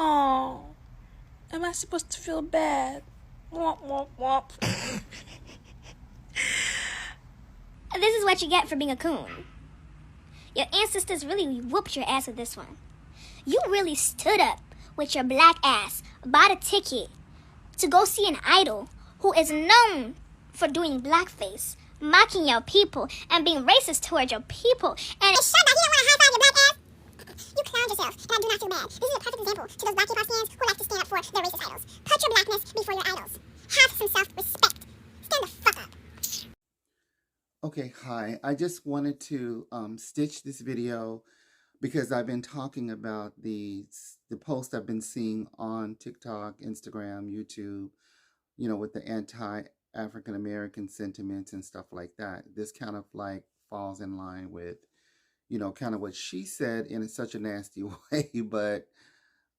Oh, am I supposed to feel bad? Womp womp womp. This is what you get for being a coon. Your ancestors really whooped your ass with this one. You really stood up with your black ass, bought a ticket to go see an idol who is known for doing blackface, mocking your people, and being racist towards your people. And it's sure that you don't want to high-five your black ass. You clowned yourself, and I do not feel bad. This is a perfect example to those black hip-hop fans who like to stand up for their racist idols. Put your blackness before your idols. Have some self-respect. Stand the fuck up. Okay, hi. I just wanted to stitch this video because I've been talking about the post I've been seeing on TikTok, Instagram, YouTube, with the anti-African American sentiments and stuff like that. This kind of like falls in line with, kind of what she said in such a nasty way, but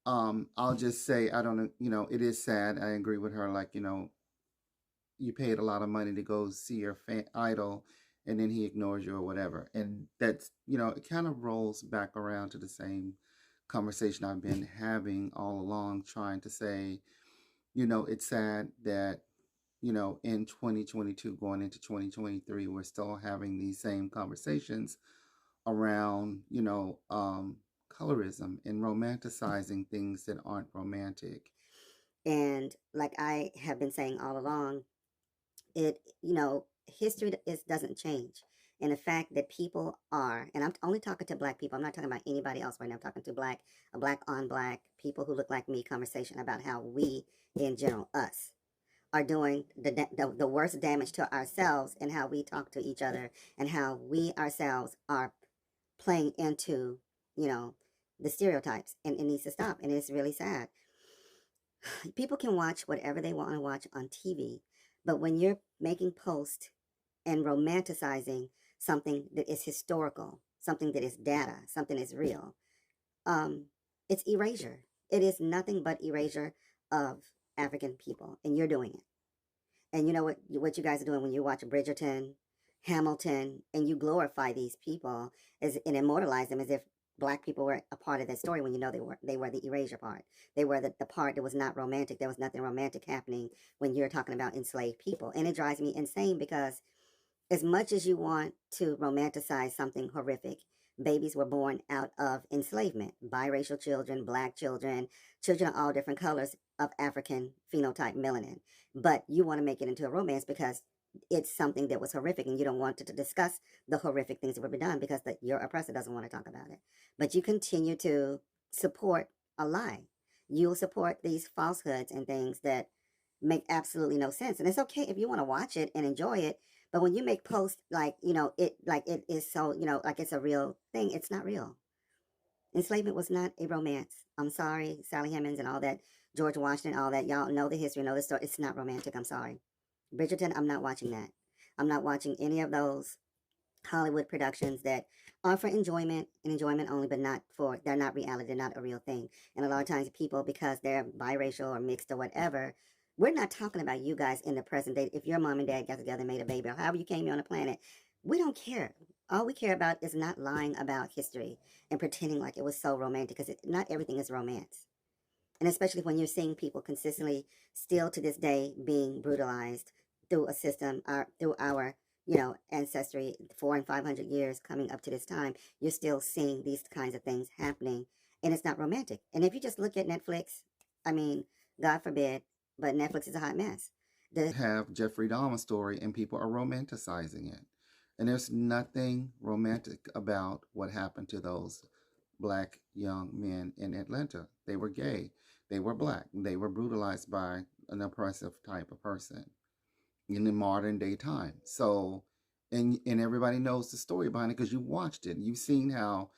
I'll just say I don't know, it is sad. I agree with her, like, you paid a lot of money to go see your idol and then he ignores you or whatever. And that's, it kind of rolls back around to the same conversation I've been having all along, trying to say, it's sad that, in 2022 going into 2023, we're still having these same conversations around, colorism and romanticizing things that aren't romantic. And like I have been saying all along, history doesn't change. And the fact that people are, and I'm only talking to black people, I'm not talking about anybody else right now, I'm talking to a black on black, people who look like me, conversation about how we, in general, us, are doing the worst damage to ourselves and how we talk to each other and how we ourselves are playing into, the stereotypes. And it needs to stop. And it's really sad. People can watch whatever they want to watch on TV, but when you're making posts and romanticizing something that is historical, something that is data, something that's real, it's erasure. It is nothing but erasure of African people, and you're doing it. And you know what you guys are doing when you watch Bridgerton, Hamilton, and you glorify these people and immortalize them as if black people were a part of that story when you know they were the erasure part. They were the part that was not romantic. There was nothing romantic happening when you're talking about enslaved people. And it drives me insane because as much as you want to romanticize something horrific, babies were born out of enslavement. Biracial children, black children, children of all different colors of African phenotype melanin. But you want to make it into a romance because it's something that was horrific and you don't want to discuss the horrific things that were done because your oppressor doesn't want to talk about it. But you continue to support a lie. You'll support these falsehoods and things that make absolutely no sense. And it's okay if you want to watch it and enjoy it, but when you make posts like, it is so, like it's a real thing, it's not real. Enslavement was not a romance. I'm sorry, Sally Hemings and all that, George Washington, all that. Y'all know the history, know the story. It's not romantic. I'm sorry. Bridgerton, I'm not watching that. I'm not watching any of those Hollywood productions that are for enjoyment and enjoyment only, but they're not reality. They're not a real thing. And a lot of times people, because they're biracial or mixed or whatever, we're not talking about you guys in the present day. If your mom and dad got together and made a baby or however you came here on the planet, we don't care. All we care about is not lying about history and pretending like it was so romantic, because not everything is romance. And especially when you're seeing people consistently still to this day being brutalized through a system, through our ancestry, 400 and 500 years coming up to this time, you're still seeing these kinds of things happening, and it's not romantic. And if you just look at Netflix, I mean, God forbid, but Netflix is a hot mess. Have Jeffrey Dahmer's story and people are romanticizing it. And there's nothing romantic about what happened to those black young men in Atlanta. They were gay. They were black. They were brutalized by an oppressive type of person in the modern day time. So, and everybody knows the story behind it because you watched it. You've seen how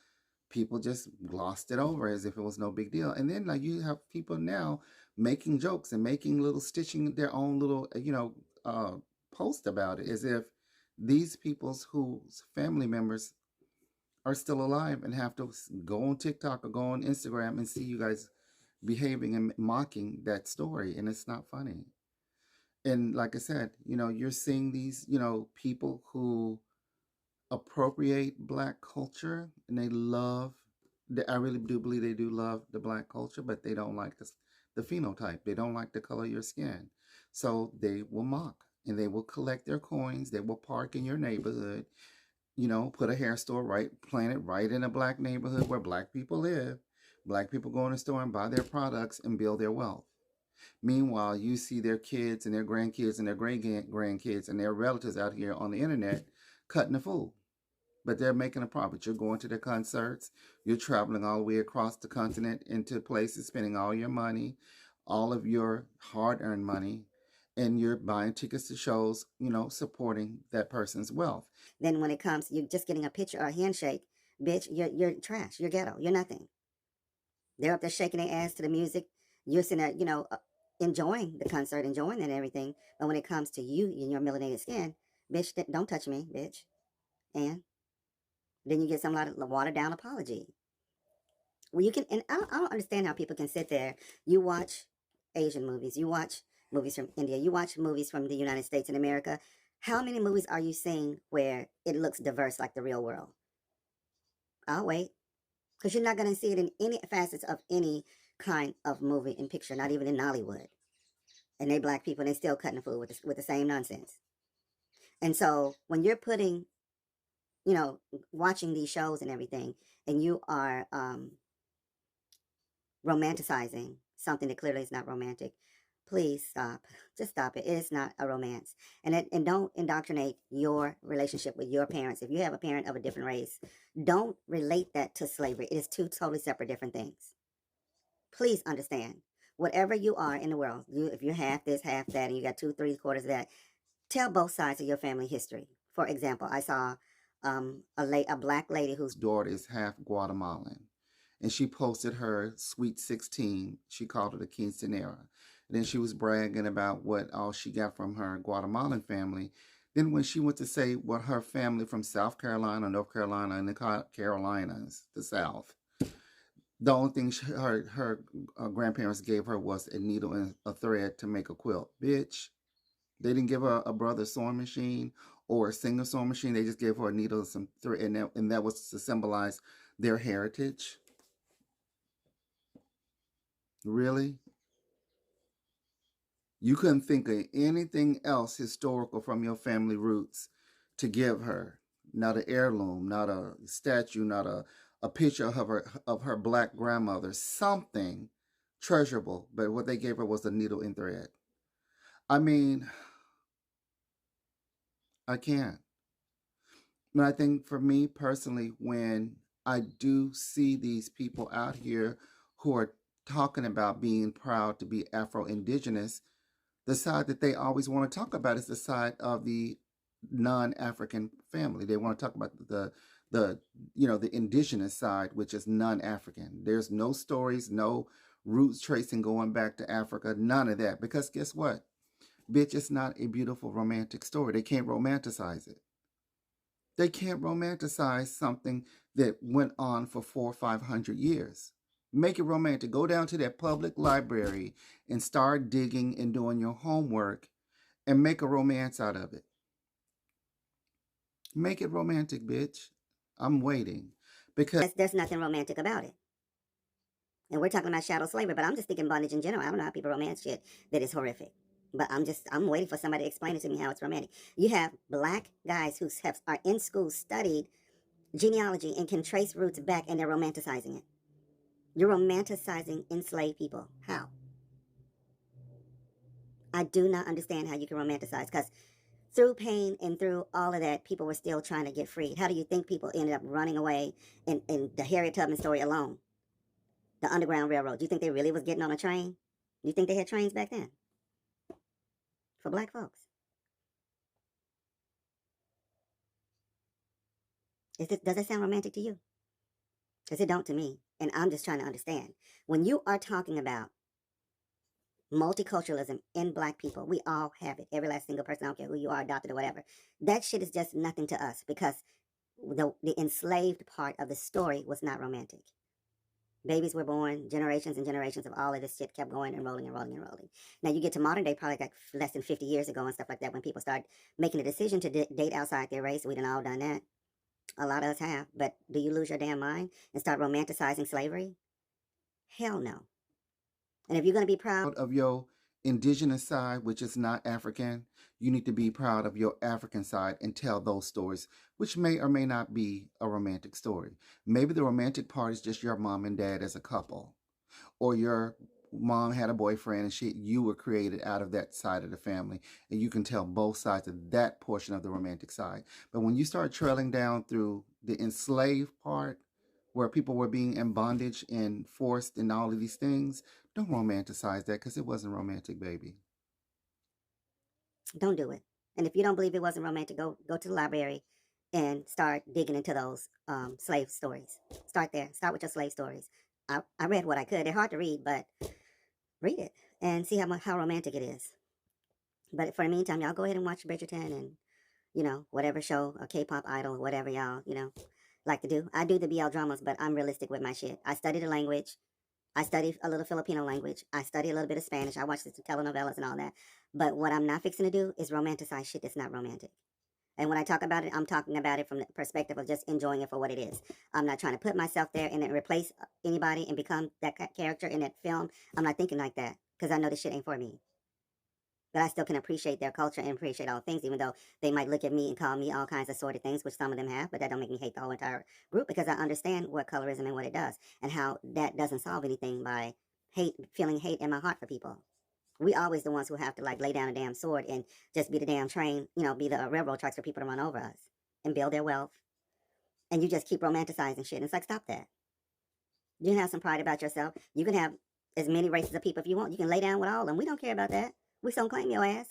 people just glossed it over as if it was no big deal. And then like you have people now making jokes and making little stitching their own little, post about it as if these people's whose family members are still alive and have to go on TikTok or go on Instagram and see you guys behaving and mocking that story. And it's not funny. And like I said, you're seeing these, people who appropriate black culture and they love I really do believe they do love the black culture, but they don't like the phenotype. They don't like the color of your skin. So they will mock and they will collect their coins. They will park in your neighborhood, put a hair store right, plant it right in a black neighborhood where black people live. Black people go in the store and buy their products and build their wealth. Meanwhile, you see their kids and their grandkids and their great grandkids and their relatives out here on the internet cutting the fool. But they're making a profit. You're going to their concerts. You're traveling all the way across the continent into places, spending all your money, all of your hard-earned money, and you're buying tickets to shows, supporting that person's wealth. Then when it comes, you're just getting a picture or a handshake, bitch, you're trash. You're ghetto. You're nothing. They're up there shaking their ass to the music. You're sitting there, enjoying the concert, enjoying it and everything. But when it comes to you and your melanated skin, bitch, don't touch me, bitch. And then you get some watered down apology. Well, you can, and I don't understand how people can sit there. You watch Asian movies, you watch movies from India, you watch movies from the United States and America. How many movies are you seeing where it looks diverse like the real world? I'll wait. Because you're not going to see it in any facets of any kind of movie and picture, not even in Nollywood. And they black people, and they still cutting the food with the same nonsense. And so when you're putting, watching these shows and everything, and you are romanticizing something that clearly is not romantic, please stop. Just stop it. It is not a romance. And don't indoctrinate your relationship with your parents. If you have a parent of a different race, don't relate that to slavery. It is two totally separate different things. Please understand. Whatever you are in the world, if you're half this, half that, and you got 2/3 of that, tell both sides of your family history. For example, I saw a black lady whose daughter is half Guatemalan. And she posted her Sweet 16. She called it a quinceanera. And then she was bragging about what all she got from her Guatemalan family. Then when she went to say what her family from South Carolina, North Carolina, and the Carolinas, the South, the only thing her grandparents gave her was a needle and a thread to make a quilt. Bitch, they didn't give her a brother sewing machine or a single sewing machine. They just gave her a needle and some thread, and that was to symbolize their heritage. Really? You couldn't think of anything else historical from your family roots to give her. Not an heirloom, not a statue, not a picture of her black grandmother. Something treasurable. But what they gave her was a needle and thread. I mean, I can't. But I think for me personally, when I do see these people out here who are talking about being proud to be Afro-Indigenous, the side that they always want to talk about is the side of the non-African family. They want to talk about the indigenous side, which is non-African. There's no stories, no roots tracing going back to Africa, none of that. Because guess what? Bitch, it's not a beautiful romantic story. They can't romanticize it. They can't romanticize something that went on for 400 or 500 years. Make it romantic. Go down to that public library and start digging and doing your homework and make a romance out of it. Make it romantic, bitch. I'm waiting. Because there's nothing romantic about it. And we're talking about chattel slavery, but I'm just thinking bondage in general. I don't know how people romance shit that is horrific. But I'm waiting for somebody to explain it to me how it's romantic. You have black guys who are in school, studied genealogy, and can trace roots back, and they're romanticizing it. You're romanticizing enslaved people. How? I do not understand how you can romanticize, because through pain and through all of that, people were still trying to get freed. How do you think people ended up running away in the Harriet Tubman story alone? The Underground Railroad. Do you think they really was getting on a train? Do you think they had trains back then? For black folks. Does it sound romantic to you? Because it don't to me. And I'm just trying to understand. When you are talking about multiculturalism in black people, we all have it. Every last single person, I don't care who you are, adopted or whatever. That shit is just nothing to us, because the enslaved part of the story was not romantic. Babies were born, generations and generations of all of this shit kept going and rolling and rolling and rolling. Now you get to modern day, probably like less than 50 years ago and stuff like that, when people start making a decision to date outside their race. We done all done that. A lot of us have. But do you lose your damn mind and start romanticizing slavery? Hell no. And if you're going to be proud Of your indigenous side, which is not African, you need to be proud of your African side and tell those stories, which may or may not be a romantic story. Maybe the romantic part is just your mom and dad as a couple, or your mom had a boyfriend and you were created out of that side of the family, and you can tell both sides of that portion of the romantic side. But when you start trailing down through the enslaved part, where people were being in bondage and forced and all of these things, don't romanticize that, because it wasn't romantic, baby. don't do it. And if you don't believe it wasn't romantic, go to the library and start digging into those slave stories. Start there. Start with your slave stories. I read what I could. They're hard to read, but read it and see how romantic it is. But for the meantime, y'all go ahead and watch Bridgerton and, whatever show or K-pop idol, whatever y'all, like to do. I do the BL dramas, but I'm realistic with my shit. I study the language. I study a little Filipino language. I study a little bit of Spanish. I watch the telenovelas and all that. But what I'm not fixing to do is romanticize shit that's not romantic. And when I talk about it, I'm talking about it from the perspective of just enjoying it for what it is. I'm not trying to put myself there and then replace anybody and become that character in that film. I'm not thinking like that because I know this shit ain't for me. But I still can appreciate their culture and appreciate all things, even though they might look at me and call me all kinds of sordid things, which some of them have, but that don't make me hate the whole entire group because I understand what colorism and what it does and how that doesn't solve anything by feeling hate in my heart for people. We always the ones who have to like lay down a damn sword and just be the damn train, be the railroad tracks for people to run over us and build their wealth. And you just keep romanticizing shit. And it's like, stop that. You can have some pride about yourself. You can have as many races of people if you want. You can lay down with all of them. We don't care about that. We don't claim your ass.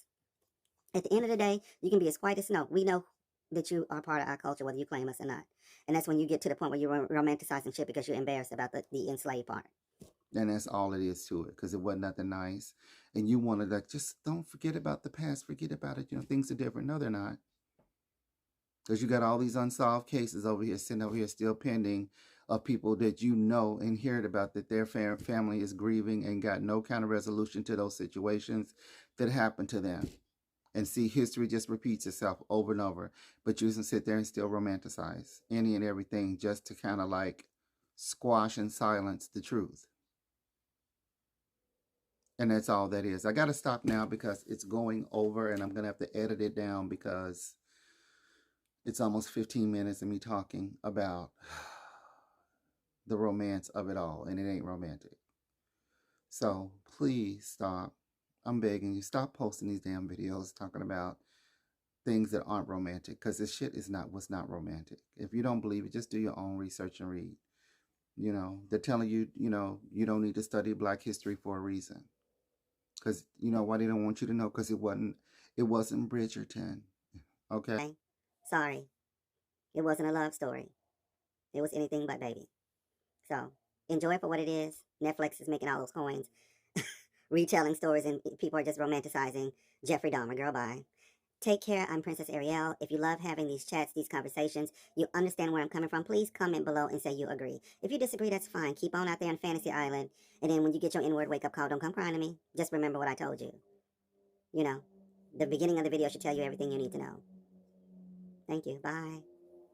At the end of the day, you can be as white as snow. We know that you are part of our culture, whether you claim us or not. And that's when you get to the point where you're romanticizing shit because you're embarrassed about the enslaved part. And that's all it is to it, because it wasn't nothing nice. And you wanted to just don't forget about the past, forget about it. Things are different. No, they're not. Because you got all these unsolved cases over here, sitting over here still pending, of people that and heard about, that their family is grieving and got no kind of resolution to those situations that happened to them. And see, history just repeats itself over and over. But you can sit there and still romanticize any and everything just to kind of like squash and silence the truth. And that's all that is. I got to stop now because it's going over, and I'm going to have to edit it down because it's almost 15 minutes of me talking about the romance of it all, and it ain't romantic. So please stop. I'm begging you, stop posting these damn videos talking about things that aren't romantic, because this shit was not romantic. If you don't believe it, just do your own research and read. They're telling you, you don't need to study Black history for a reason. Because why they don't want you to know? Because it wasn't Bridgerton. Okay. Sorry, it wasn't a love story. It was anything but, baby. So enjoy it for what it is. Netflix is making all those coins, retelling stories, and people are just romanticizing Jeffrey Dahmer. Girl, bye. Take care. I'm Princess Ariel. If you love having these chats, these conversations, you understand where I'm coming from, please comment below and say you agree. If you disagree, that's fine. Keep on out there on Fantasy Island. And then when you get your inward wake-up call, don't come crying to me. Just remember what I told you. The beginning of the video should tell you everything you need to know. Thank you. Bye.